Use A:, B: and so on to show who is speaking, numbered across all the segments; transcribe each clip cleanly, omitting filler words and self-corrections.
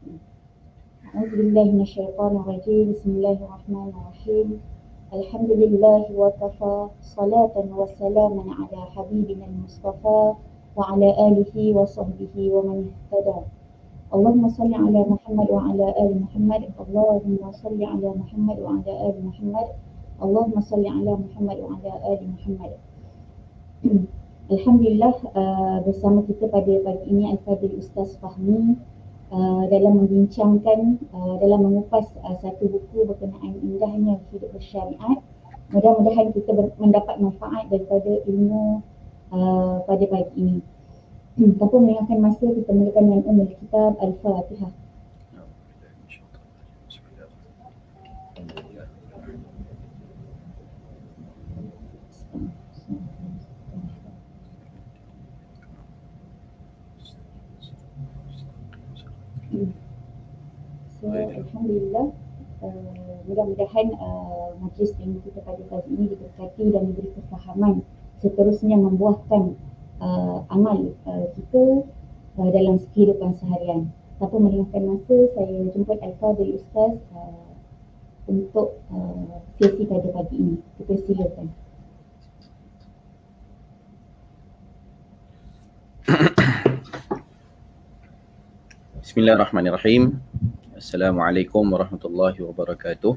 A: أعوذ بالله من الشيطان الرجيم. بسم الله الرحمن الرحيم. الحمد لله وكفى صلاة وسلاما على حبيبنا المصطفى وعلى آله وصحبه ومن اهتدى. اللهم صل على محمد وعلى آل محمد. اللهم صل على محمد وعلى آل محمد. اللهم صل على محمد وعلى آل محمد. Alhamdulillah, bersama kita pada pagi ini Al-Fadhil Ustaz Fahmi dalam membincangkan, dalam mengupas satu buku berkenaan indahnya hidup bersyariat. Mudah-mudahan kita mendapat manfaat daripada ilmu pada pagi ini. Tanpa melengahkan masa, kita mulakan dengan ummul kitab Al-Fatihah. So, Alhamdulillah, mudah-mudahan majlis ilmu kita pada pagi ini diberkati dan diberi kefahaman, seterusnya membuahkan amal kita dalam kehidupan seharian. Tanpa melengahkan masa, saya jemput Al-Fadhil Ustaz untuk sesi pada pagi ini. Kita silakan.
B: Bismillahirrahmanirrahim. Assalamualaikum warahmatullahi wabarakatuh.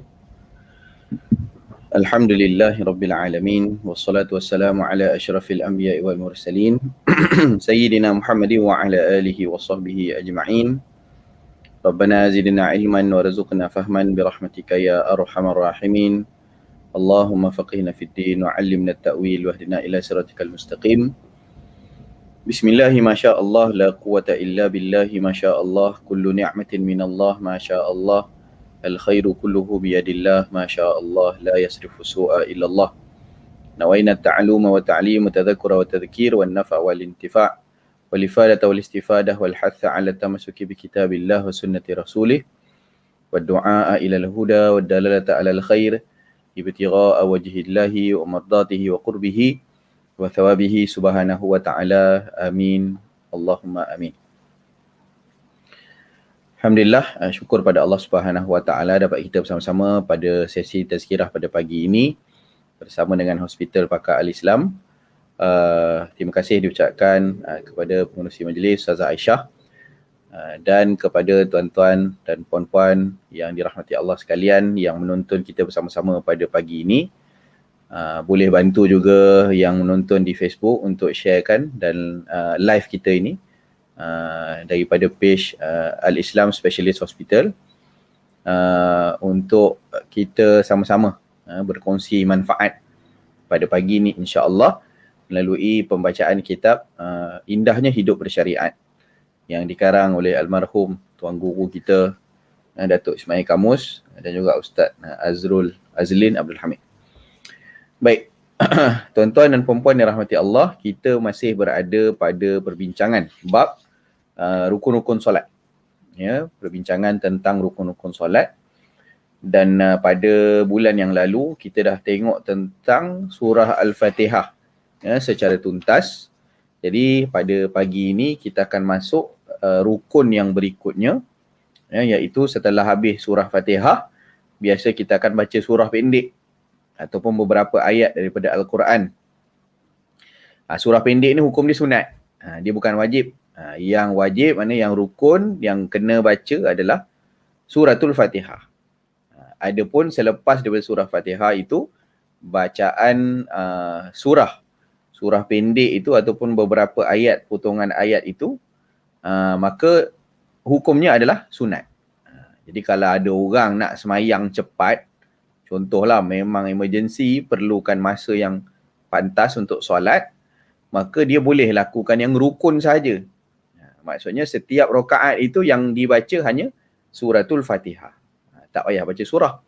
B: Alhamdulillahi rabbil alamin. Wassalatu wassalamu ala asyrafil anbiya'i wal mursalin Sayyidina Muhammadin wa ala alihi wa sahbihi ajma'in. Rabbana zidna ilman warzuqna fahman birahmatika ya arhamar rahimin. Allahumma faqihna fid din wa 'allimna at-ta'wil wahdina ila siratikal mustaqim. Bismillahi masyaallah la quwata illa billahi masyaallah kullu ni'matin minallah masyaallah al khairu kulluhu biyadillah masyaallah la yasrifu su'a illallah nawaina at-ta'luma wa ta'lim wa tadhakkura wa tadhkir wa an-nafa' wal intifa' wal ifadata wal istifadah wal hatha 'ala tamassuki bi kitabillah wa sunnati rasulih wa du'a ila al-huda wa dalalata 'ala al-khair ibtigha'a wajhillahi wa mardatihi wa qurbihi wa thawabihi subhanahu wa ta'ala. Amin. Allahumma amin. Alhamdulillah, syukur pada Allah Subhanahu wa ta'ala dapat kita bersama-sama pada sesi tazkirah pada pagi ini bersama dengan Hospital Pakar Al-Islam. Terima kasih diucapkan kepada pengerusi majlis Ustazah Aisyah dan kepada tuan-tuan dan puan-puan yang dirahmati Allah sekalian yang menonton kita bersama-sama pada pagi ini. Boleh bantu juga yang menonton di Facebook untuk sharekan dan live kita ini daripada page Al-Islam Specialist Hospital untuk kita sama-sama berkongsi manfaat pada pagi ini insya-Allah melalui pembacaan kitab Indahnya Hidup Bersyariat yang dikarang oleh almarhum tuan guru kita Datuk Ismail Kamus dan juga Ustaz Azlin Abdul Hamid. Baik, tuan-tuan dan puan-puan yang rahmati Allah, kita masih berada pada perbincangan bab rukun-rukun solat. Ya, perbincangan tentang rukun-rukun solat. Dan pada bulan yang lalu kita dah tengok tentang surah Al-Fatihah secara tuntas. Jadi pada pagi ini kita akan masuk rukun yang berikutnya, iaitu setelah habis surah Fatihah, biasa kita akan baca surah pendek ataupun beberapa ayat daripada Al-Quran. Surah pendek ni hukum dia sunat. Dia bukan wajib. Yang wajib, mana yang rukun, yang kena baca adalah suratul Fatihah. Adapun selepas daripada surah Fatihah itu, bacaan surah pendek itu ataupun beberapa ayat, potongan ayat itu, maka hukumnya adalah sunat. Jadi kalau ada orang nak semayang cepat, contohlah memang emergency, perlukan masa yang pantas untuk solat, maka dia boleh lakukan yang rukun saja. Maksudnya setiap rakaat itu yang dibaca hanya suratul Fatihah. Tak payah baca surah.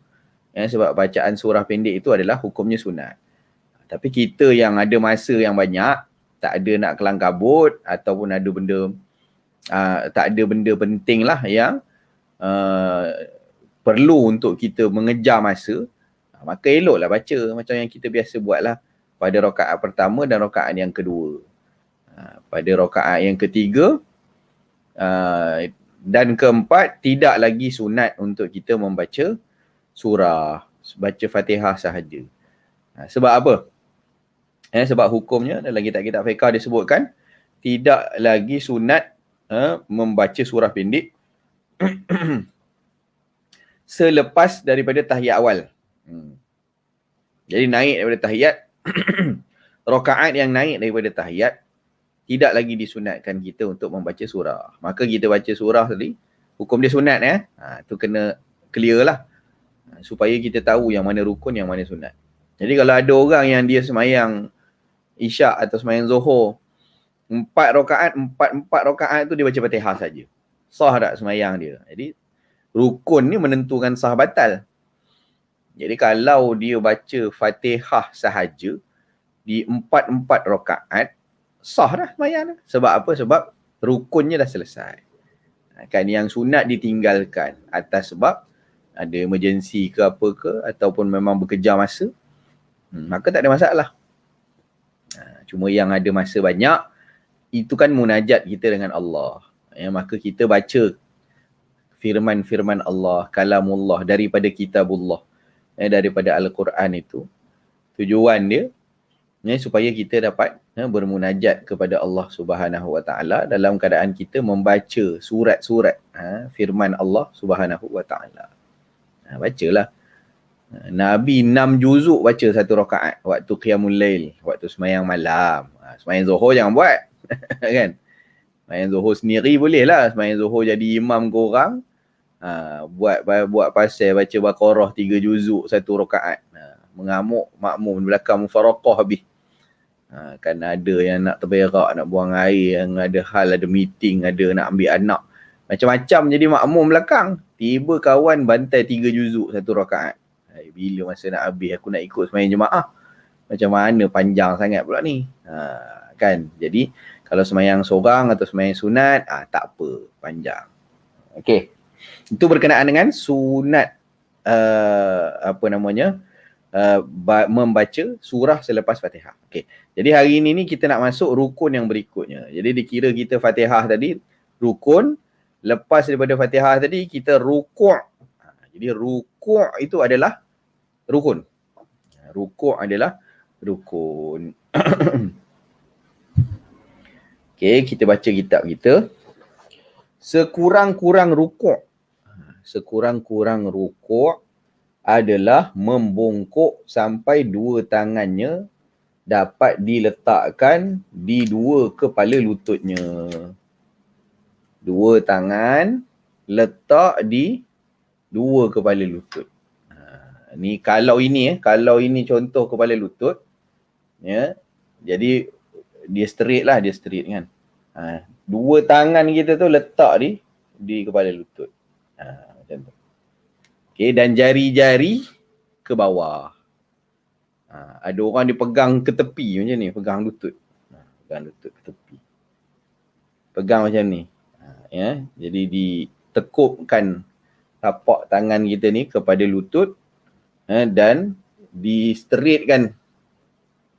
B: Sebab bacaan surah pendek itu adalah hukumnya sunat. Tapi kita yang ada masa yang banyak, tak ada nak kelang kabut ataupun ada benda, tak ada benda penting lah yang perlu untuk kita mengejar masa, maka eloklah baca macam yang kita biasa buatlah pada rakaat pertama dan rakaat yang kedua. Pada rakaat yang ketiga, Dan keempat, tidak lagi sunat untuk kita membaca surah, baca Fatihah sahaja. Sebab apa? Sebab hukumnya dalam kitab-kitab fiqh disebutkan tidak lagi sunat membaca surah pendek selepas daripada tahiyat awal. Jadi naik daripada tahiyat, rakaat yang naik daripada tahiyat tidak lagi disunatkan kita untuk membaca surah. Maka kita baca surah tadi, hukum dia sunat tu kena clear lah. Supaya kita tahu yang mana rukun, yang mana sunat. Jadi kalau ada orang yang dia semayang Isyak atau semayang Zuhur, 4 rakaat tu dia baca Fatihah saja. Sah tak semayang dia? Jadi rukun ni menentukan sah batal. Jadi kalau dia baca Fatihah sahaja di 4 rakaat, sah dah semayang dah. Sebab apa? Sebab rukunnya dah selesai. Kan yang sunat ditinggalkan atas sebab ada emergency ke apa ke, ataupun memang bekerja masa, maka tak ada masalah. Cuma yang ada masa banyak, itu kan munajat kita dengan Allah. Maka kita baca firman-firman Allah, kalamullah, daripada kitabullah, daripada Al-Quran itu. Tujuan dia supaya kita dapat bermunajat kepada Allah Subhanahu Wa Taala dalam keadaan kita membaca surat-surat firman Allah Subhanahu Wa Taala. Bacalah. Nabi 6 juzuk baca satu rakaat waktu qiyamul lail, waktu semayang malam. Semayang Zuhur jangan buat. Kan? Semayang Zuhur sendiri boleh lah. Semayang Zuhur jadi imam korang, buat pasal baca Baqarah 3 juzuk satu rakaat. Mengamuk makmum belakang mufaraqah habis. Kan ada yang nak terberak, nak buang air, yang ada hal, ada meeting, ada nak ambil anak. Macam-macam jadi makmum belakang. Tiba kawan bantai 3 juzuk satu rakaat. Bila masa nak habis aku nak ikut semayang jemaah. Macam mana panjang sangat pula ni. Kan? Jadi kalau semayang seorang atau semayang sunat, tak apa, panjang. Okey. Itu berkenaan dengan sunat membaca surah selepas Fatihah. Okey. Jadi hari ini kita nak masuk rukun yang berikutnya. Jadi dikira kita Fatihah tadi rukun, lepas daripada Fatihah tadi kita rukuk. Jadi rukuk itu adalah rukun. Rukuk adalah rukun. Okey, kita baca kitab kita. Sekurang-kurang rukuk adalah membongkok sampai dua tangannya dapat diletakkan di dua kepala lututnya. Dua tangan letak di dua kepala lutut. Ni kalau ini contoh kepala lutut, jadi dia straight kan. Dua tangan kita tu letak di kepala lutut. Macam tu. Okey, dan jari-jari ke bawah. Ada orang dia pegang ke tepi macam ni, pegang lutut. Pegang lutut ke tepi. Pegang macam ni. Jadi ditekupkan tapak tangan kita ni kepada lutut, dan di straightkan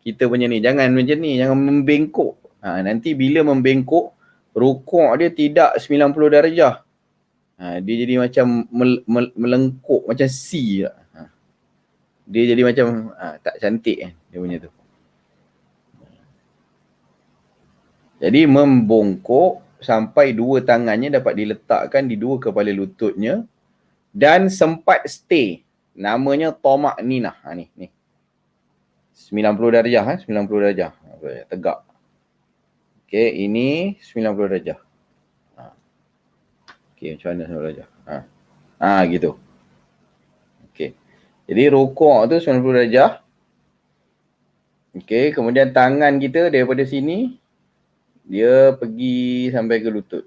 B: kita punya ni. Jangan macam ni, jangan membengkok. Nanti bila membengkok, rukuk dia tidak 90 darjah. Dia jadi macam melengkuk, macam C lah. Dia jadi macam tak cantik kan dia punya tu. Jadi membongkok sampai dua tangannya dapat diletakkan di dua kepala lututnya dan sempat stay. Namanya tomak ninah. Ni 90 darjah 90 darjah. Tegak. Okey, ini 90 darjah. Okey, macam mana 90 darjah? Gitu. Okey. Jadi rukuk tu 90 darjah. Okey, kemudian tangan kita daripada sini dia pergi sampai ke lutut.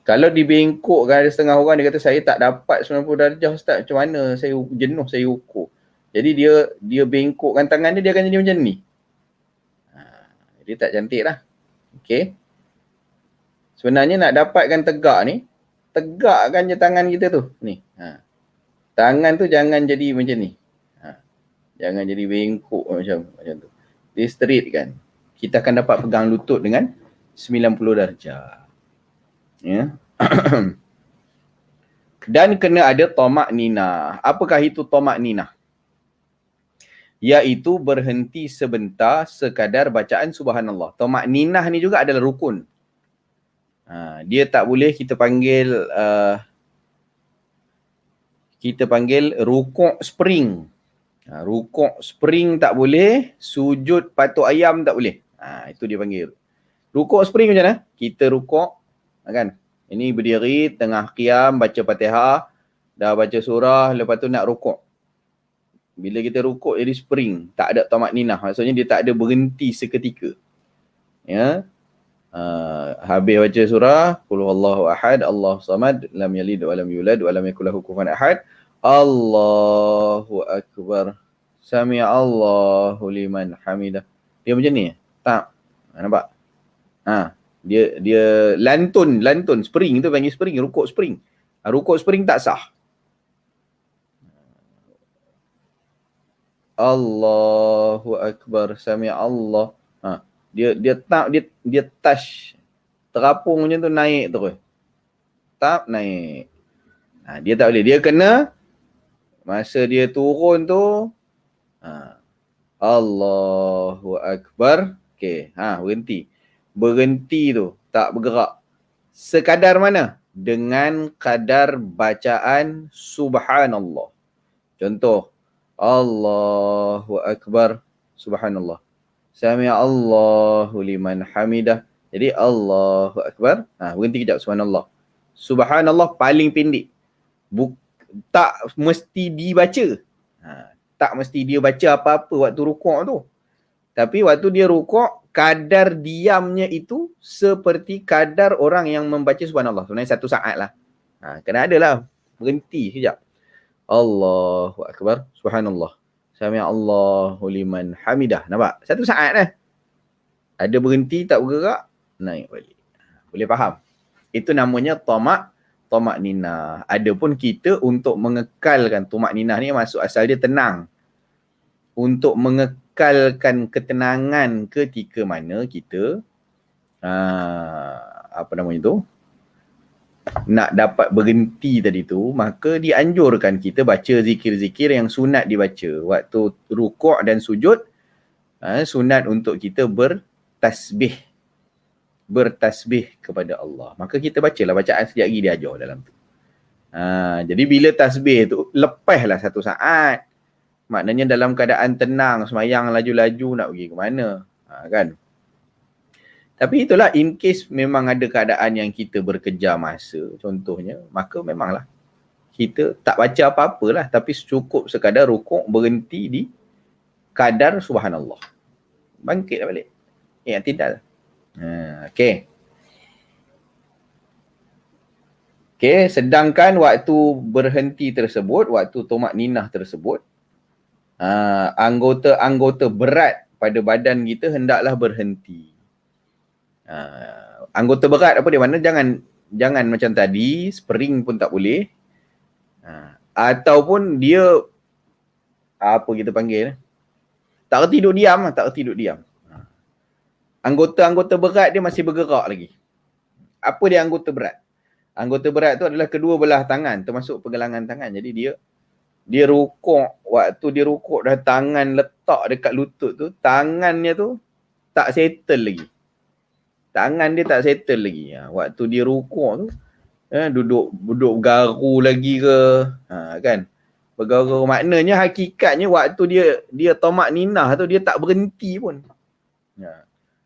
B: Kalau dibengkokkan, ada setengah orang dia kata saya tak dapat 90 darjah Ustaz. Macam mana? Saya jenuh, saya ukur. Jadi dia bengkokkan tangan dia akan jadi macam ni. Dia tak cantik lah. Okey. Sebenarnya nak dapatkan tegak ni, tegakkan je tangan kita tu. Ni. Tangan tu jangan jadi macam ni. Jangan jadi bengkok macam tu. Dia straight kan. kita akan dapat pegang lutut dengan 90 darjah. Ya. Dan kena ada tamak ninah. Apakah itu tamak ninah? Iaitu berhenti sebentar sekadar bacaan subhanallah. Tamak ninah ni juga adalah rukun. Dia tak boleh kita panggil rukuk spring. Rukuk spring tak boleh, sujud patuk ayam tak boleh. Itu dia panggil. Rukuk spring macam mana? Kita rukuk, kan? Ini berdiri tengah qiyam, baca Fatihah, dah baca surah, lepas tu nak rukuk. Bila kita rukuk jadi spring, tak ada tamak ninah. Maksudnya dia tak ada berhenti seketika. Ya. Habis baca surah, qul huwallahu ahad, Allahu samad, lam yalid wa lam yulad wa lam yakul lahu kufuwan ahad. Allahu akbar. Sami'a Allahu liman hamidah. Dia macam ni? Tak. Nampak? Dia lantun spring tu panggil spring, rukuk spring. Rukuk spring tak sah. Allahu akbar, sami'a Allah. Dia touch terapung macam tu, naik terus. Tak naik. Dia tak boleh. Dia kena masa dia turun tu Allahu akbar. Okey, berhenti. Berhenti tu, tak bergerak. Sekadar mana? Dengan kadar bacaan subhanallah. Contoh, Allahu akbar, subhanallah. Sami'a Allahu liman hamidah. Jadi Allahu akbar, berhenti kejap, subhanallah. Subhanallah paling pendek. Tak mesti dibaca. Tak mesti dia baca apa-apa waktu rukuk tu. Tapi waktu dia rukuk, kadar diamnya itu seperti kadar orang yang membaca subhanallah. Sebenarnya 1 saat lah. Kena ada lah. Berhenti sekejap. Allahu akbar, subhanallah. Sami'a Allahu liman hamidah. Nampak? 1 saat lah. Ada berhenti, tak bergerak, naik balik. Boleh faham? Itu namanya tamak ninah. Adapun kita untuk mengekalkan tamak ninah ni masuk asal dia tenang. Untuk mengekalkan ketenangan ketika mana kita nak dapat berhenti tadi tu, maka dianjurkan kita baca zikir-zikir yang sunat dibaca. Waktu rukuk dan sujud, sunat untuk kita bertasbih kepada Allah. Maka kita bacalah bacaan sekejap lagi dia ajar dalam tu. Jadi bila tasbih tu, lepaslah 1 saat. Maknanya dalam keadaan tenang, semayang laju-laju nak pergi ke mana. Kan? Tapi itulah, in case memang ada keadaan yang kita berkejar masa, contohnya, maka memanglah kita tak baca apa-apa lah, tapi cukup sekadar rukuk, berhenti di kadar subhanallah. Bangkitlah balik. I'tidal. Okey. Okey, sedangkan waktu berhenti tersebut, waktu tamak ninah tersebut, anggota-anggota berat pada badan kita hendaklah berhenti. Anggota berat apa dia mana? Jangan macam tadi, spring pun tak boleh. Ataupun dia apa kita panggil? Tak erti duduk diam. Anggota-anggota berat dia masih bergerak lagi. Apa dia anggota berat? Anggota berat tu adalah kedua belah tangan, termasuk pergelangan tangan. Jadi dia rukuk, waktu dia rukuk dah tangan letak dekat lutut tu, tangannya tu tak settle lagi. Tangan dia tak settle lagi. Waktu dia rukuk tu, duduk bergaru lagi ke, kan? Bergaru, maknanya hakikatnya waktu dia tamak ninah tu, dia tak berhenti pun.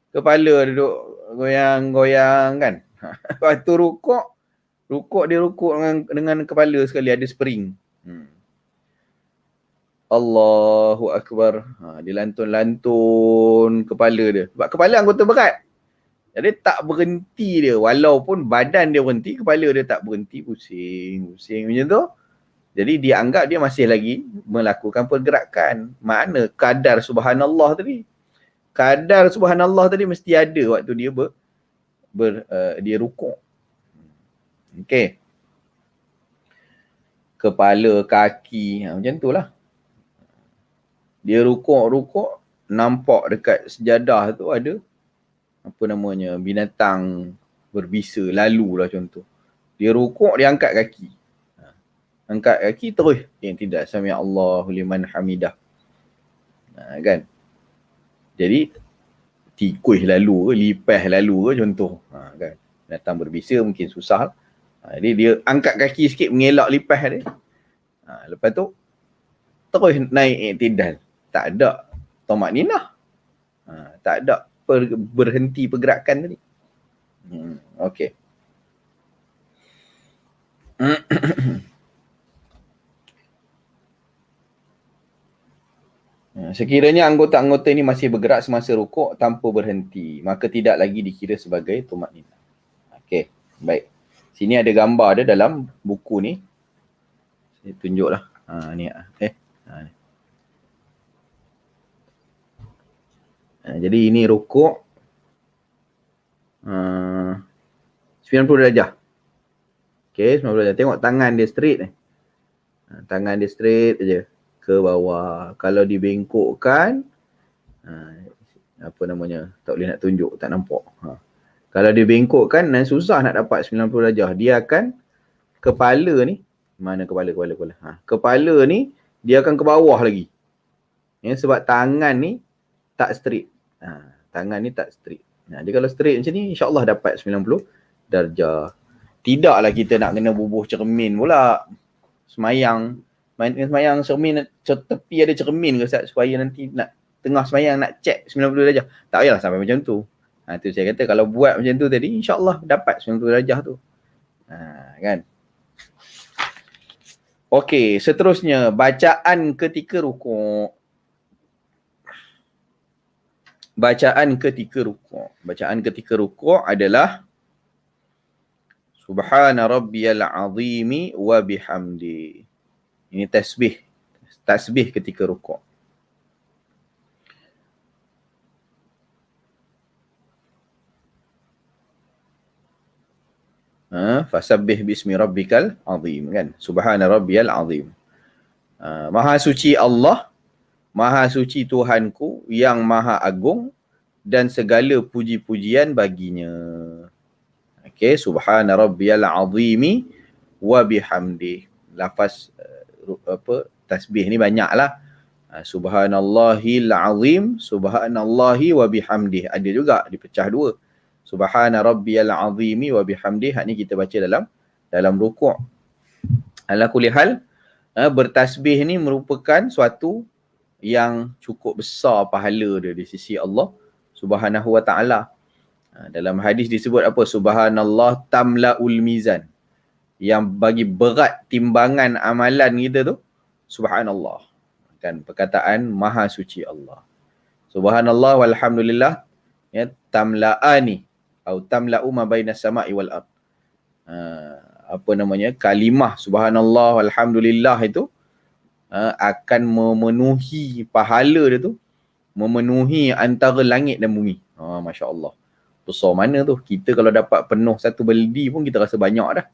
B: Kepala duduk goyang-goyang, kan? Waktu rukuk dia rukuk dengan kepala sekali, ada spring. Allahu akbar. Dia lantun-lantun kepala dia. Sebab kepala anggota berat. Jadi tak berhenti dia. Walaupun badan dia berhenti, kepala dia tak berhenti. Pusing macam tu. Jadi dia anggap dia masih lagi melakukan pergerakan. Mana kadar subhanallah tadi? Kadar subhanallah tadi mesti ada waktu dia dia rukuk. Okey. Kepala, kaki, macam tu lah. Dia rukuk, nampak dekat sejadah tu ada apa namanya, binatang berbisa lalu lah contoh. Dia rukuk, dia angkat kaki. Angkat kaki terus yang tidak sami Allahu liman hamidah. Kan? Jadi tikus lalu ke, lipas lalu ke contoh. Kan? Binatang berbisa mungkin susah. Jadi dia angkat kaki sikit mengelak lipas dia. Lepas tu terus naik iktidal. Tak ada tamakninah. Tak ada berhenti pergerakan tadi. Okey. Sekiranya anggota-anggota ini masih bergerak semasa rukuk tanpa berhenti, maka tidak lagi dikira sebagai tumakninah. Okey, baik. Sini ada gambar dia dalam buku ni. Saya tunjuklah. Ni. Ni. Jadi ini rukuk 90 darjah. Okey, 90 darjah. Tengok tangan dia straight ni. Tangan dia straight aja ke bawah. Kalau dibengkokkan, apa namanya, tak boleh nak tunjuk, tak nampak. Kalau dibengkokkan, susah nak dapat 90 darjah. Dia akan, kepala ni, mana kepala. Kepala ni, dia akan ke bawah lagi. Sebab tangan ni tak straight. Tangan ni tak straight. Dia kalau straight macam ni, insyaAllah dapat 90 darjah. Tidaklah kita nak kena bubuh cermin pula. Semayang cermin, tepi ada cermin ke Ustaz, supaya nanti nak tengah semayang nak check 90 darjah. Tak payahlah sampai macam tu. Tu saya kata kalau buat macam tu tadi, insyaAllah dapat 90 darjah tu. Kan? Okey, seterusnya bacaan ketika rukuk. Bacaan ketika rukuk adalah Subhana rabbiyal azimi wa bihamdi. Ini tasbih. Tasbih ketika rukuk. Fasabbih bismi rabbikal azim, kan? Subhana rabbiyal azim. Maha suci Allah, maha suci Tuhanku yang maha agung dan segala puji-pujian baginya. Okey, subhana rabbiyal azimi wa bihamdi. Lafaz tasbih ni banyaklah. Subhanallahil azim, subhanallahi wa bihamdi. Ada juga dipecah dua. Subhana rabbiyal azimi wa bihamdi. Hak ni kita baca dalam rukuk. Ala kulli hal, bertasbih ni merupakan suatu yang cukup besar pahala dia di sisi Allah Subhanahu wa taala. Dalam hadis disebut apa? Subhanallah tamlaul mizan. Yang bagi berat timbangan amalan kita tu, subhanallah. Kan perkataan maha suci Allah. Subhanallah walhamdulillah, ya, tamla'ani atau tamla'u ma bainas sama'i wal ard. Apa namanya? Kalimah subhanallah walhamdulillah itu akan memenuhi pahala dia tu, memenuhi antara langit dan bumi. Masya-Allah. Besar mana tu? Kita kalau dapat penuh satu beldi pun kita rasa banyak dah.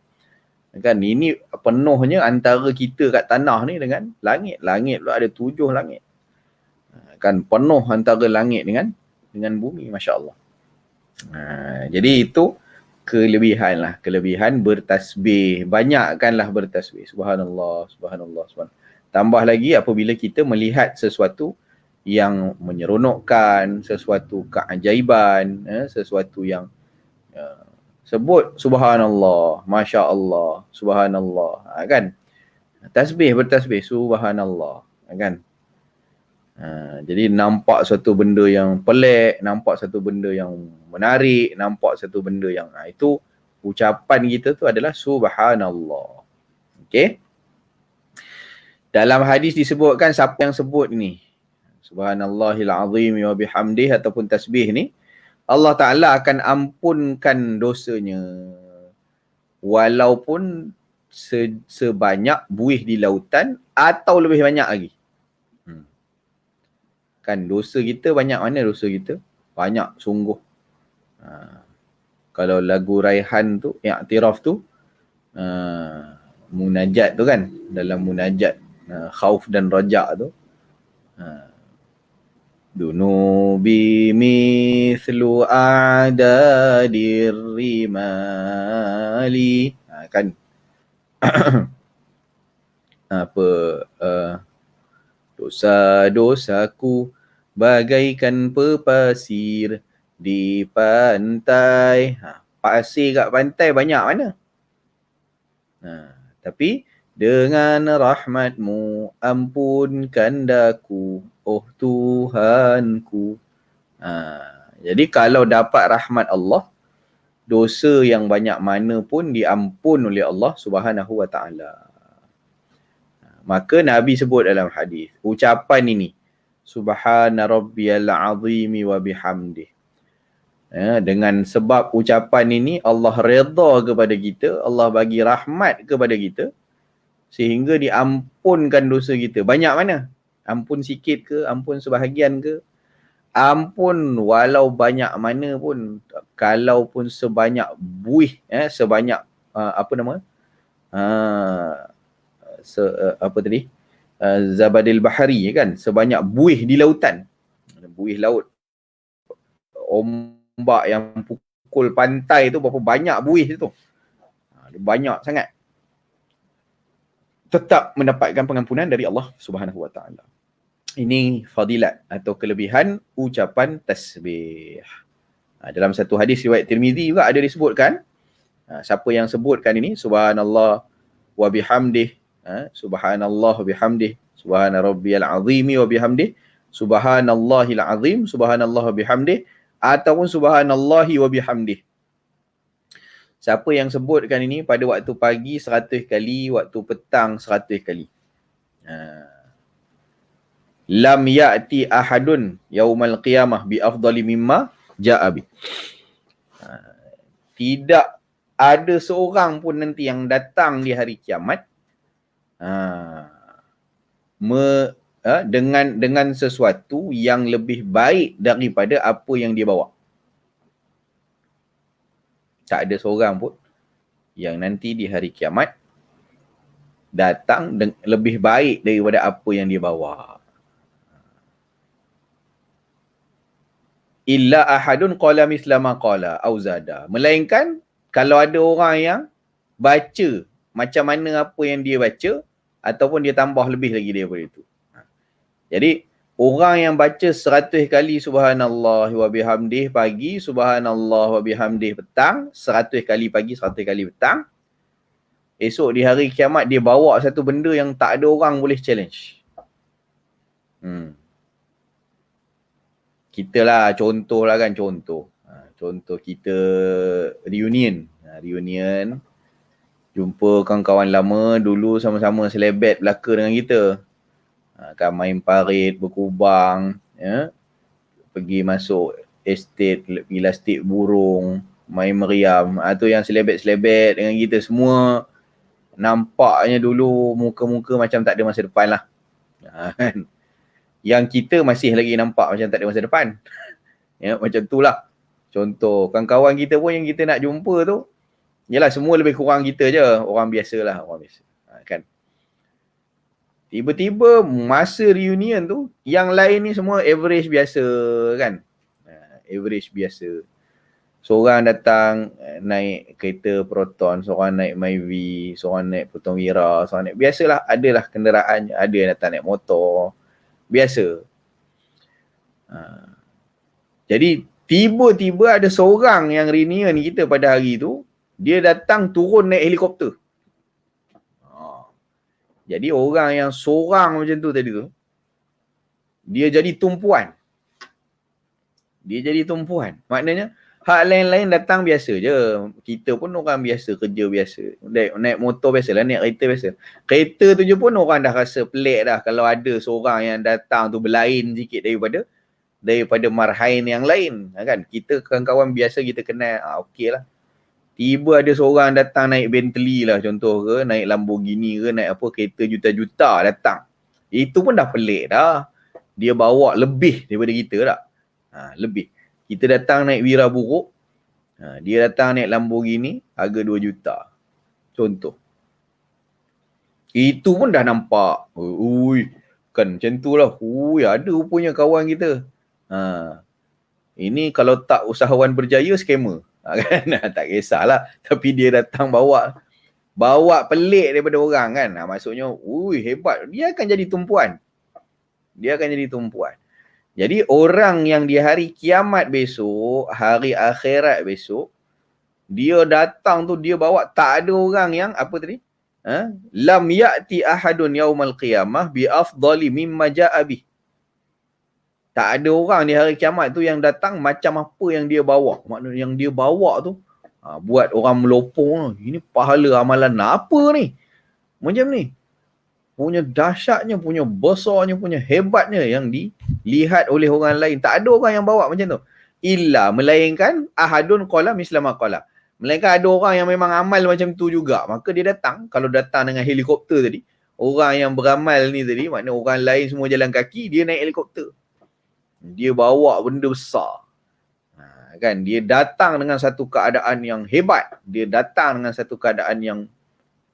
B: Kan ini penuhnya antara kita kat tanah ni dengan langit. Langit pula ada 7 langit. Kan penuh antara langit dengan bumi, masya-Allah. Jadi itu kelebihan lah, kelebihan bertasbih. Banyakkanlah bertasbih. Subhanallah, subhanallah, subhanallah. Tambah lagi apabila kita melihat sesuatu yang menyeronokkan, sesuatu keajaiban, sesuatu yang sebut subhanallah, masya-Allah, subhanallah, kan? Tasbih, bertasbih, subhanallah, kan? Jadi nampak satu benda yang pelik, nampak satu benda yang menarik, nampak satu benda yang itu ucapan kita tu adalah subhanallah. Okey? Dalam hadis disebutkan siapa yang sebut ni, subhanallahil azim wa bihamdih ataupun tasbih ni, Allah Ta'ala akan ampunkan dosanya walaupun sebanyak buih di lautan atau lebih banyak lagi. Kan dosa kita banyak mana dosa kita? Banyak sungguh. Kalau lagu Raihan tu, I'tiraf tu, munajat tu kan, dalam munajat khauf dan raja' tu, Dunubi mithlu a'dadir rimali. Kan apa dosa-dosaku bagaikan pepasir di pantai. Pasir kat pantai banyak mana? Tapi dengan rahmatmu ampunkan daku, oh Tuhanku. Jadi kalau dapat rahmat Allah, dosa yang banyak mana pun diampun oleh Allah Subhanahu wa taala. Maka Nabi sebut dalam hadis, ucapan ini, Subhana rabbiyal azimi wa bihamdih. Dengan sebab ucapan ini Allah redha kepada kita, Allah bagi rahmat kepada kita sehingga diampunkan dosa kita. Banyak mana? Ampun sikit ke, ampun sebahagian ke? Ampun walau banyak mana pun, kalau pun sebanyak buih, sebanyak apa nama? Apa tadi? Zabadil bahari kan, sebanyak buih di lautan. Buih laut. Ombak yang pukul pantai tu berapa banyak buih tu. Banyak sangat. Tetap mendapatkan pengampunan dari Allah Subhanahu wa taala. Ini fadilat atau kelebihan ucapan tasbih. Dalam satu hadis riwayat Tirmizi juga ada disebutkan, siapa yang sebutkan ini, subhanallah wa bihamdih, subhanallah wa bihamdih, subhana rabbiyal azimi wa bihamdih, subhanallahil azim, subhanallah wa bihamdih, ataupun subhanallahi wa bihamdih. Siapa yang sebutkan ini pada waktu pagi 100 kali, waktu petang 100 kali. Lam ya'ti ahadun yaumal qiyamah bi afdali mimma ja'a bi. Tidak ada seorang pun nanti yang datang di hari kiamat dengan sesuatu yang lebih baik daripada apa yang dia bawa. Tak ada seorang pun yang nanti di hari kiamat datang lebih baik daripada apa yang dia bawa. Illa ahadun qala misla ma qala au zada. Melainkan kalau ada orang yang baca macam mana apa yang dia baca ataupun dia tambah lebih lagi daripada itu. Jadi orang yang baca 100 kali subhanallah wa bihamdih pagi, subhanallah wa bihamdih petang, 100 kali pagi, 100 kali petang, esok di hari kiamat dia bawa satu benda yang tak ada orang boleh challenge. Kita lah contoh Contoh kita reunion, jumpa kawan-kawan lama dulu sama-sama selebet belaka dengan kita. Kan main parit, berkubang, pergi masuk estate, pergi lastik burung, main meriam. Tu yang selebet-selebet dengan kita semua. Nampaknya dulu muka-muka macam tak ada masa depan lah. Yang kita masih lagi nampak macam tak ada masa depan. Macam tu lah. Contoh, kawan-kawan kita pun yang kita nak jumpa tu, yalah semua lebih kurang kita je. Orang biasa lah, orang biasa. Kan? Tiba-tiba masa reunion tu, yang lain ni semua average biasa kan. Average biasa. Seorang datang naik kereta Proton, seorang naik Myvi, seorang naik Proton Wira, seorang naik, biasalah, adalah kenderaan, ada yang datang naik motor. Biasa. Jadi tiba-tiba ada seorang yang reunion kita pada hari tu, dia datang turun naik helikopter. Jadi orang yang seorang macam tu tadi tu, dia jadi tumpuan. Maknanya hak lain-lain datang biasa je. Kita pun orang biasa, kerja biasa. Naik motor biasa lah, naik kereta biasa. Kereta tu je pun orang dah rasa pelik dah kalau ada seorang yang datang tu berlain sikit daripada marhain yang lain. Kan? Kita kawan-kawan biasa kita kenal, okey lah. Tiba ada seorang datang naik Bentley lah contoh ke, naik Lamborghini ke, naik apa, kereta juta-juta datang. Itu pun dah pelik dah. Dia bawa lebih daripada kita tak? Lebih. Kita datang naik Wira buruk, dia datang naik Lamborghini, harga 2 juta. Contoh. Itu pun dah nampak. Kan macam tu lah. Ada rupanya kawan kita. Ini kalau tak usahawan berjaya, scammer. Kan? Tak kisahlah. Tapi dia datang bawa pelik daripada orang kan. Maksudnya, hebat. Dia akan jadi tumpuan. Jadi orang yang di hari kiamat besok, hari akhirat besok, dia datang tu, dia bawa, tak ada orang yang, apa tadi? Lam ya'ti ahadun yaumal qiyamah bi afdali mimma ja'a bih. Tak ada orang di hari kiamat tu yang datang macam apa yang dia bawa. Maknanya yang dia bawa tu, buat orang melopong. Ini pahala amalan apa ni? Macam ni. Punya dahsyatnya, punya besarnya, punya hebatnya yang dilihat oleh orang lain. Tak ada orang yang bawa macam tu. Illa, melainkan ahadun qala mislama qala. Melainkan ada orang yang memang amal macam tu juga. Maka dia datang, kalau datang dengan helikopter tadi, orang yang beramal ni tadi, maknanya orang lain semua jalan kaki, dia naik helikopter. Dia bawa benda besar. Kan? Dia datang dengan satu keadaan yang hebat. Dia datang dengan satu keadaan yang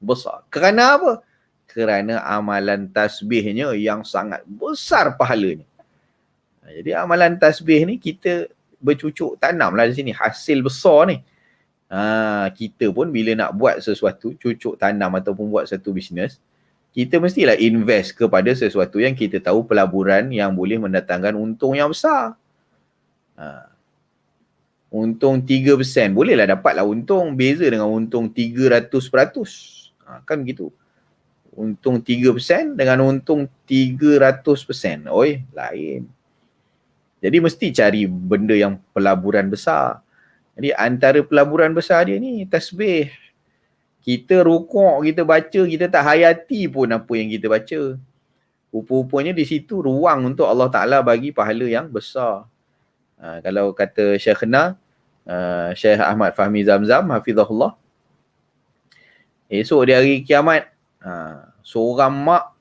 B: besar. Kerana apa? Kerana amalan tasbihnya yang sangat besar pahalanya. Jadi amalan tasbih ni kita bercucuk tanamlah di sini. Hasil besar ni. Kita pun bila nak buat sesuatu, cucuk tanam ataupun buat satu bisnes, kita mestilah invest kepada sesuatu yang kita tahu pelaburan yang boleh mendatangkan untung yang besar. Untung 3%, bolehlah dapatlah untung, beza dengan untung 300%. Kan begitu. Untung 3% dengan untung 300%. Lain. Jadi mesti cari benda yang pelaburan besar. Jadi antara pelaburan besar dia ni tasbih. Kita rukuk, kita baca, kita tak hayati pun apa yang kita baca. Rupa-rupanya di situ ruang untuk Allah Ta'ala bagi pahala yang besar. Kalau kata Syekhna, Syekh Ahmad Fahmi Zamzam, hafizahullah, esok di hari kiamat, seorang mak,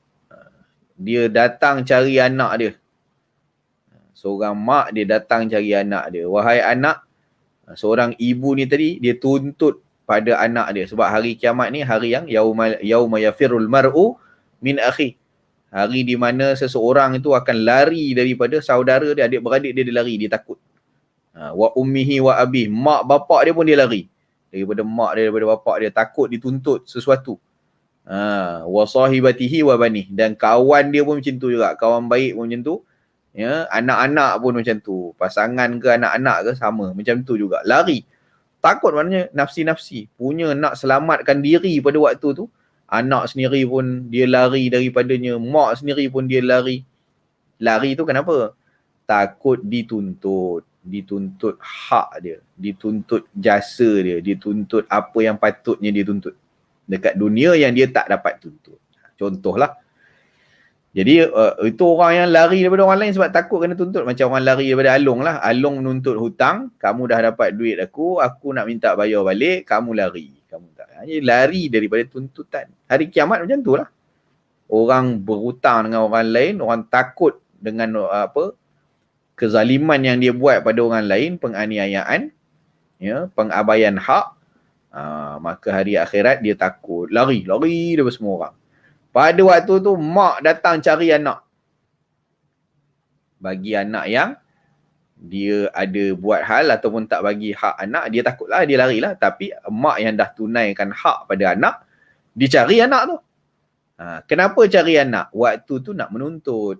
B: dia datang cari anak dia. Seorang mak, dia datang cari anak dia. Wahai anak, seorang ibu ni tadi, dia tuntut pada anak dia. Sebab hari kiamat ni hari yang yauma yafirul mar'u min akhi. Hari di mana seseorang itu akan lari daripada saudara dia, adik-beradik dia lari, dia takut. Wa ummihi wa abih, mak bapak dia pun dia lari. Daripada mak dia, daripada bapak dia, takut dituntut sesuatu. Wa sahibatihi wa banih, dan kawan dia pun macam tu juga, kawan baik pun macam tu. Ya, anak-anak pun macam tu. Pasangan ke anak-anak ke sama, macam tu juga. Lari. Takut maknanya nafsi-nafsi. Punya nak selamatkan diri pada waktu tu. Anak sendiri pun dia lari daripadanya. Mak sendiri pun dia lari. Lari tu kenapa? Takut dituntut. Dituntut hak dia. Dituntut jasa dia. Dituntut apa yang patutnya dia tuntut. Dekat dunia yang dia tak dapat tuntut. Contohlah. Jadi itu orang yang lari daripada orang lain sebab takut kena tuntut. Macam orang lari daripada Along lah. Along menuntut hutang. Kamu dah dapat duit aku nak minta bayar balik. Kamu lari. Kamu tak. Jadi lari daripada tuntutan. Hari kiamat macam tu lah. Orang berhutang dengan orang lain. Orang takut dengan kezaliman yang dia buat pada orang lain. Penganiayaan. Ya, pengabaian hak. Maka hari akhirat dia takut. Lari daripada semua orang. Pada waktu tu, mak datang cari anak. Bagi anak yang dia ada buat hal ataupun tak bagi hak anak, dia takutlah, dia larilah. Tapi mak yang dah tunaikan hak pada anak, dia cari anak tu. Kenapa cari anak? Waktu tu nak menuntut.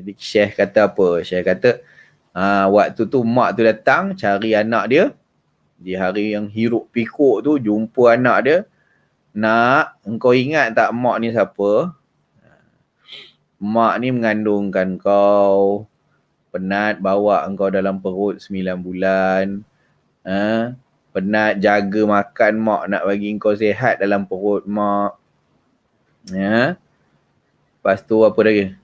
B: Jadi Syekh kata apa? Syekh kata, waktu tu mak tu datang cari anak dia. Di hari yang hiruk pikuk tu, jumpa anak dia. Nak, engkau ingat tak mak ni siapa? Mak ni mengandungkan kau, penat bawa engkau dalam perut 9 bulan. Penat jaga makan mak, nak bagi engkau sihat dalam perut mak. Lepas tu apa lagi?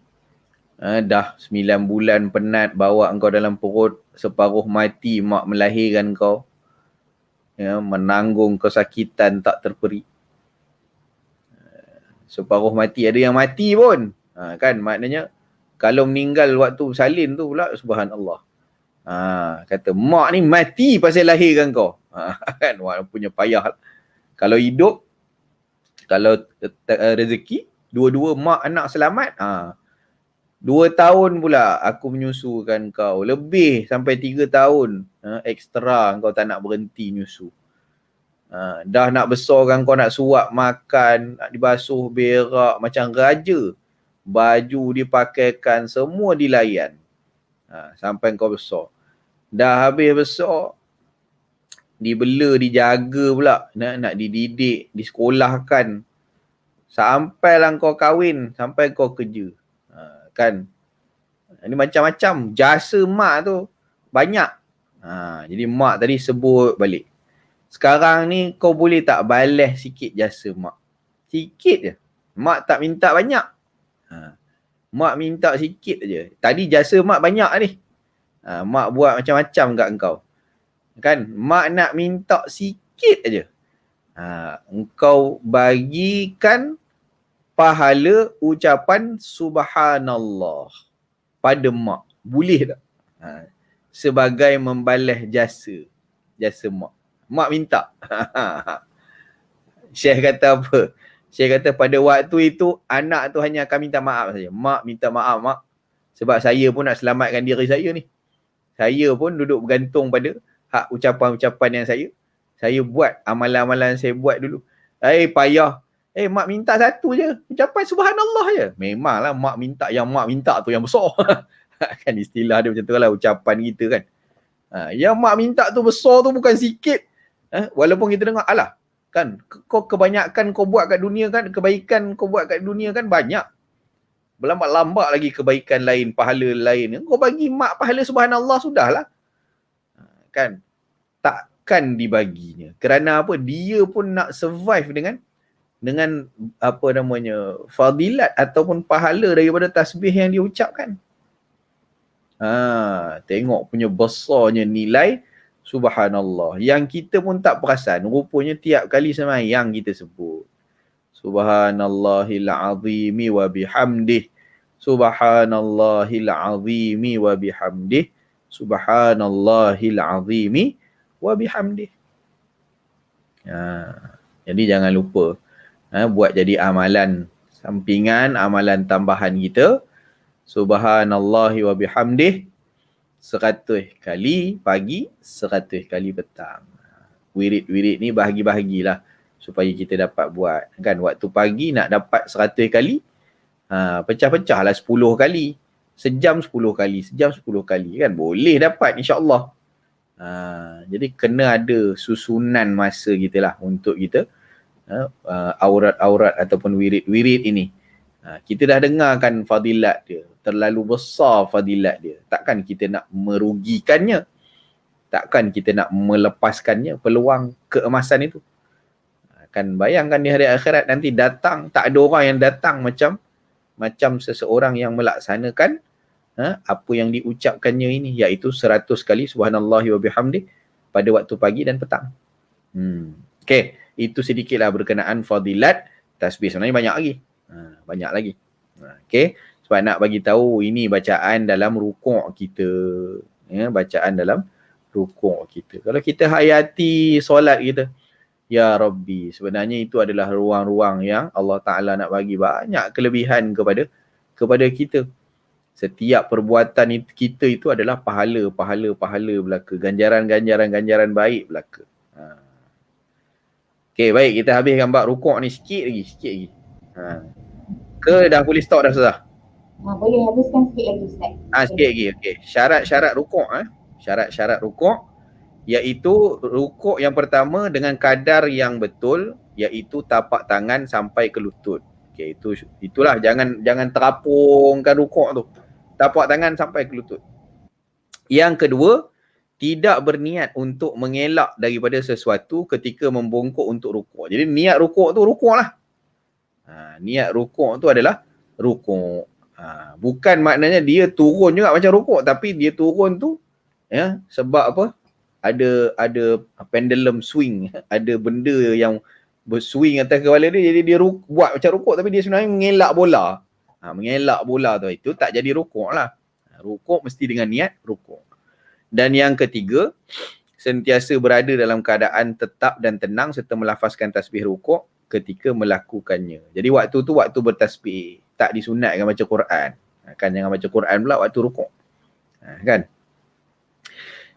B: Dah 9 bulan penat bawa engkau dalam perut, separuh mati mak melahirkan kau. Menanggung kesakitan tak terperi. Separuh mati, ada yang mati pun. Kan maknanya kalau meninggal waktu salin tu pula, subhanallah. Kata mak ni mati pasal lahirkan kau. Kan punya payah. Kalau hidup, kalau rezeki, dua-dua mak anak selamat, 2 tahun pula aku menyusukan kau. Lebih sampai 3 tahun. Ekstra kau tak nak berhenti nyusu. Dah nak besarkan kau nak suap makan, nak dibasuh berak macam raja. Baju dipakaikan, semua dilayan. Sampai kau besar. Dah habis besar, dibela, dijaga pula. Nak dididik, disekolahkan. Sampailah kau kahwin, sampai kau kerja. Kan? Ini macam-macam. Jasa mak tu banyak. Jadi mak tadi sebut balik. Sekarang ni kau boleh tak balas sikit jasa mak? Sikit je. Mak tak minta banyak. Mak minta sikit je. Tadi jasa mak banyak ni. Mak buat macam-macam kat engkau. Kan? Mak nak minta sikit je. Engkau bagikan pahala ucapan subhanallah pada mak. Boleh tak? Sebagai membalas jasa mak. Mak minta. Syekh kata apa? Syekh kata pada waktu itu anak tu hanya akan minta maaf saja. Mak minta maaf mak. Sebab saya pun nak selamatkan diri saya ni. Saya pun duduk bergantung pada hak ucapan-ucapan yang saya buat. Amalan-amalan saya buat dulu. Payah. Mak minta satu je. Ucapan subhanallah je. Memanglah mak minta. Yang mak minta tu yang besar. Kan istilah dia macam tu lah ucapan kita kan. Yang mak minta tu besar tu bukan sikit. Walaupun kita dengar, alah kan kau kebanyakan kau buat kat dunia kan, kebaikan kau buat kat dunia kan banyak. Berlambat-lambat lagi kebaikan lain, pahala lain. Kau bagi mak pahala subhanallah sudahlah. Kan? Takkan dibaginya. Kerana apa? Dia pun nak survive dengan apa namanya, fadilat ataupun pahala daripada tasbih yang dia ucapkan. Tengok punya besarnya nilai subhanallah. Yang kita pun tak perasan. Rupanya tiap kali sembahyang kita sebut subhanallahil azimi wa bihamdih. Subhanallahil azimi wa bihamdih. Subhanallahil azimi wa bihamdih. Jadi jangan lupa buat jadi amalan sampingan, amalan tambahan kita. Subhanallahi wa bihamdih 100 kali pagi, 100 kali petang. Wirid-wirid ni bahagi-bahagilah supaya kita dapat buat. Kan waktu pagi nak dapat 100 kali, pecah-pecahlah 10 kali. Sejam 10 kali, sejam 10 kali. Kan boleh dapat insya-Allah. Jadi kena ada susunan masa kita lah untuk kita aurat-aurat ataupun wirid-wirid ini. Kita dah dengarkan fadilat dia. Terlalu besar fadilat dia. Takkan kita nak merugikannya. Takkan kita nak melepaskannya peluang keemasan itu. Kan bayangkan di hari akhirat nanti datang, tak ada orang yang datang macam seseorang yang melaksanakan apa yang diucapkannya ini, iaitu 100 kali subhanallahi wa bihamdih pada waktu pagi dan petang. Okey, itu sedikitlah berkenaan fadilat tasbih. Sebenarnya banyak lagi. Banyak lagi. Okey, sebab nak bagi tahu ini bacaan dalam rukuk kita. Bacaan dalam rukuk kita. Kalau kita hayati solat kita, ya Rabbi, sebenarnya itu adalah ruang-ruang yang Allah Ta'ala nak bagi banyak kelebihan kepada kita. Setiap perbuatan kita itu adalah pahala belaka. Ganjaran baik belaka. Okey, baik, kita habiskan bab rukuk ni sikit lagi. Ke dah boleh stop dah Ustazah?
A: Boleh habiskan sikit lagi Ustaz.
B: Sikit lagi. Okey. Syarat-syarat rukuk Syarat-syarat rukuk iaitu rukuk yang pertama dengan kadar yang betul, iaitu tapak tangan sampai ke lutut. Okey, itulah jangan terapungkan rukuk tu. Tapak tangan sampai ke lutut. Yang kedua, tidak berniat untuk mengelak daripada sesuatu ketika membongkok untuk rukuk. Jadi niat rukuk tu rukuk lah. Niat rukuk tu adalah rukuk. Bukan maknanya dia turun juga macam rukuk, tapi dia turun tu sebab apa? Ada pendulum swing, ada benda yang berswing atas kepala dia, jadi dia buat macam rukuk tapi dia sebenarnya mengelak bola. Mengelak bola tu, itu tak jadi rukuk lah. Rukuk mesti dengan niat rukuk. Dan yang ketiga, sentiasa berada dalam keadaan tetap dan tenang serta melafazkan tasbih rukuk ketika melakukannya. Jadi waktu tu waktu bertasbih, tak disunatkan baca Quran. Kan jangan baca Quran pula waktu rukuk. Kan?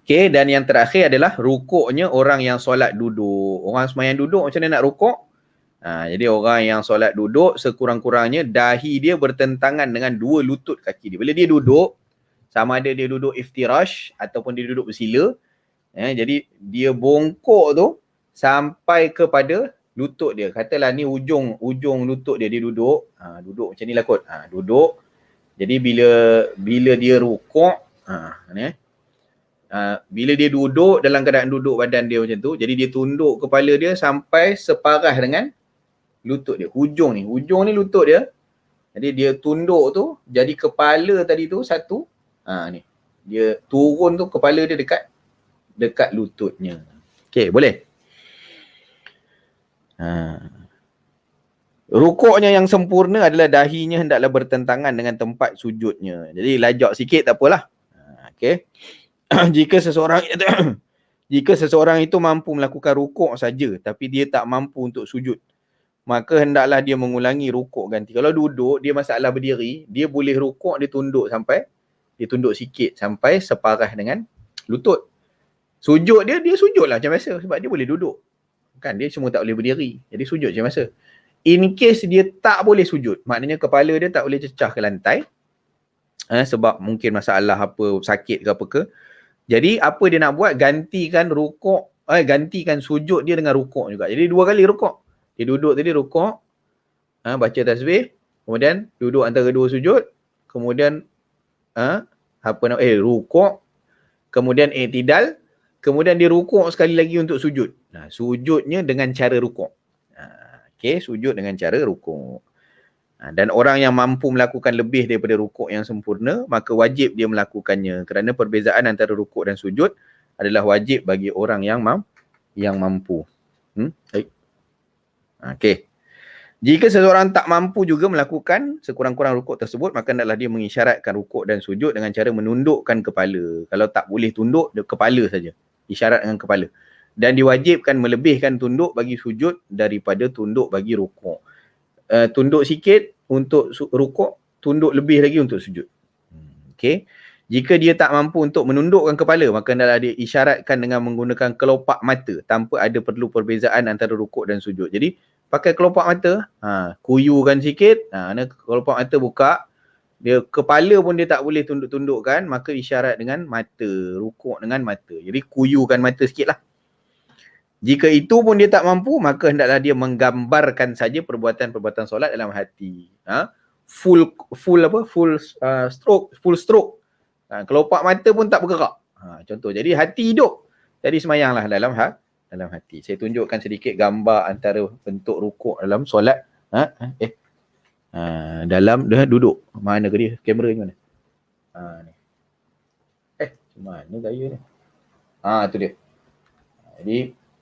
B: Okey, dan yang terakhir adalah rukuknya orang yang solat duduk. Orang sembahyang duduk macam mana nak rukuk? Jadi orang yang solat duduk sekurang-kurangnya dahi dia bertentangan dengan dua lutut kaki dia. Bila dia duduk, sama ada dia duduk iftirash ataupun dia duduk bersila, jadi dia bongkok tu sampai kepada lutut dia. Katalah ni ujung lutut dia, dia duduk. Duduk macam ni lah kot. Duduk. Jadi bila dia rukuk, bila dia duduk dalam keadaan duduk badan dia macam tu, jadi dia tunduk kepala dia sampai separah dengan lutut dia. Hujung ni lutut dia. Jadi dia tunduk tu, jadi kepala tadi tu satu. Ni. Dia turun tu kepala dia dekat lututnya. Okey, boleh? Rukuknya yang sempurna adalah dahinya hendaklah bertentangan dengan tempat sujudnya. Jadi lajak sikit tak apalah. Okey. Jika seseorang itu mampu melakukan rukuk saja tapi dia tak mampu untuk sujud, maka hendaklah dia mengulangi rukuk ganti. Kalau duduk, dia masalah berdiri, dia boleh rukuk, dia tunduk sikit sampai separah dengan lutut. Sujud dia sujud lah macam biasa sebab dia boleh duduk. Kan dia cuma tak boleh berdiri. Jadi sujud macam biasa. In case dia tak boleh sujud, maknanya kepala dia tak boleh cecah ke lantai. Sebab mungkin masalah apa, sakit ke apa ke. Jadi apa dia nak buat? Gantikan sujud dia dengan rukuk juga. Jadi 2 kali rukuk. Dia duduk tadi rukuk, baca tasbih, kemudian duduk antara 2 sujud, kemudian rukuk, kemudian i'tidal, kemudian dia rukuk sekali lagi untuk sujud. Sujudnya dengan cara rukuk. Okey, sujud dengan cara rukuk. Dan orang yang mampu melakukan lebih daripada rukuk yang sempurna, maka wajib dia melakukannya. Kerana perbezaan antara rukuk dan sujud adalah wajib bagi orang yang mampu. Okey. Jika seseorang tak mampu juga melakukan sekurang-kurang rukuk tersebut, maka hendaklah dia mengisyaratkan rukuk dan sujud dengan cara menundukkan kepala. Kalau tak boleh tunduk, dia kepala saja. Isyarat dengan kepala. Dan diwajibkan melebihkan tunduk bagi sujud daripada tunduk bagi rukuk. Tunduk sikit untuk rukuk, tunduk lebih lagi untuk sujud. Okey. Jika dia tak mampu untuk menundukkan kepala, maka hendaklah dia isyaratkan dengan menggunakan kelopak mata tanpa ada perlu perbezaan antara rukuk dan sujud. Jadi pakai kelopak mata, kuyukan sikit, kelopak mata buka, dia kepala pun dia tak boleh tunduk-tundukkan, maka isyarat dengan mata, rukuk dengan mata. Jadi kuyukan mata sikit lah. Jika itu pun dia tak mampu, maka hendaklah dia menggambarkan saja perbuatan-perbuatan solat dalam hati. Full stroke. Kelopak mata pun tak bergerak. Contoh. Jadi hati hidup. Jadi semayanglah dalam hati. Saya tunjukkan sedikit gambar antara bentuk rukuk dalam solat. Dalam duduk. Mana ke dia? Kamera ni mana? Ni. Mana gaya ni? Tu dia. Jadi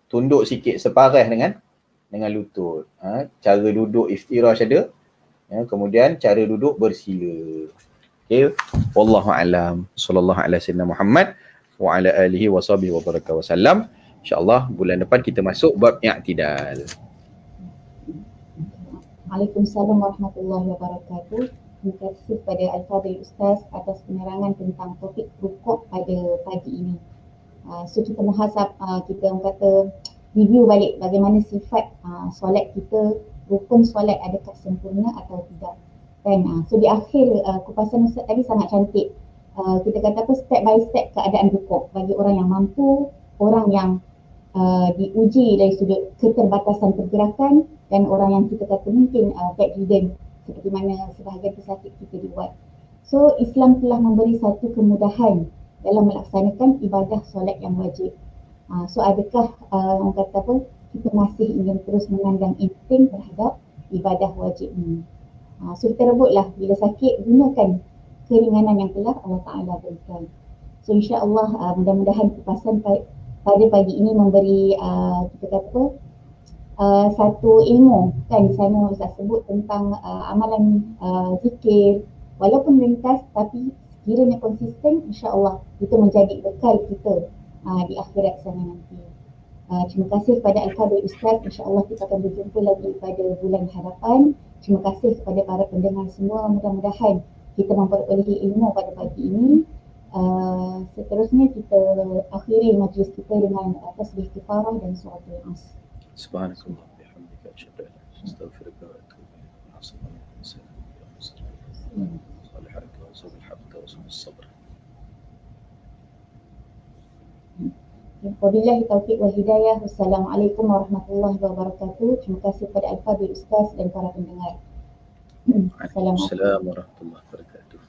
B: tunduk sikit separah dengan lutut. Cara duduk iftirash ada. Kemudian cara duduk bersila. Okey. Wallahu a'lam. Sallallahu alaihi wasallam Muhammad wa ala alihi wa sahbihi wa baraka wasallam. InsyaAllah bulan depan kita masuk bab i'tidal.
A: Waalaikumsalam warahmatullahi wabarakatuh. Terima kasih kepada Al-Fadhil Ustaz atas penerangan tentang topik rukuk pada pagi ini. So kita muhasab, kita kata review balik bagaimana sifat solat kita, rukun solat adakah sempurna atau tidak. Kan? So di akhir kupasan Ustaz tadi sangat cantik. Kita kata apa, step by step keadaan rukuk bagi orang yang mampu, orang yang diuji dari sudut keterbatasan pergerakan, dan orang yang kita kata mungkin bedridden seperti mana sebahagian pesakit kita dibuat. So Islam telah memberi satu kemudahan dalam melaksanakan ibadah solat yang wajib. So adakah orang kata apa, kita masih ingin terus memandang insting terhadap ibadah wajib ini. So kita rebutlah, bila sakit gunakan keringanan yang telah Allah Ta'ala berikan. So insyaAllah mudah-mudahan kupasan pada pagi ini memberi kita kata satu ilmu. Kan di sana Ustaz sebut tentang amalan zikir, walaupun ringkas tapi sekiranya konsisten, insyaAllah itu menjadi bekal kita di akhirat sana nanti. Terima kasih kepada Al-Fadhil Ustaz. InsyaAllah kita akan berjumpa lagi pada bulan harapan. Terima kasih kepada para pendengar semua. Mudah-mudahan kita memperolehi ilmu pada pagi ini. Seterusnya kita akhiri majlis kita dengan tasbih kifarah dan suratul As.
B: Subhanakallah bihamdika asyhadu an la ilaha illa anta astaghfiruka wa atubu ilaik. Salihaka wa sabul habka wa sabul sabr.
A: Wabillahi taufiq wal hidayah. Wassalamualaikum warahmatullahi wabarakatuh. Terima kasih kepada Al-Fadhil Ustaz dan para pendengar.
B: Waalaikumsalam warahmatullahi wabarakatuh.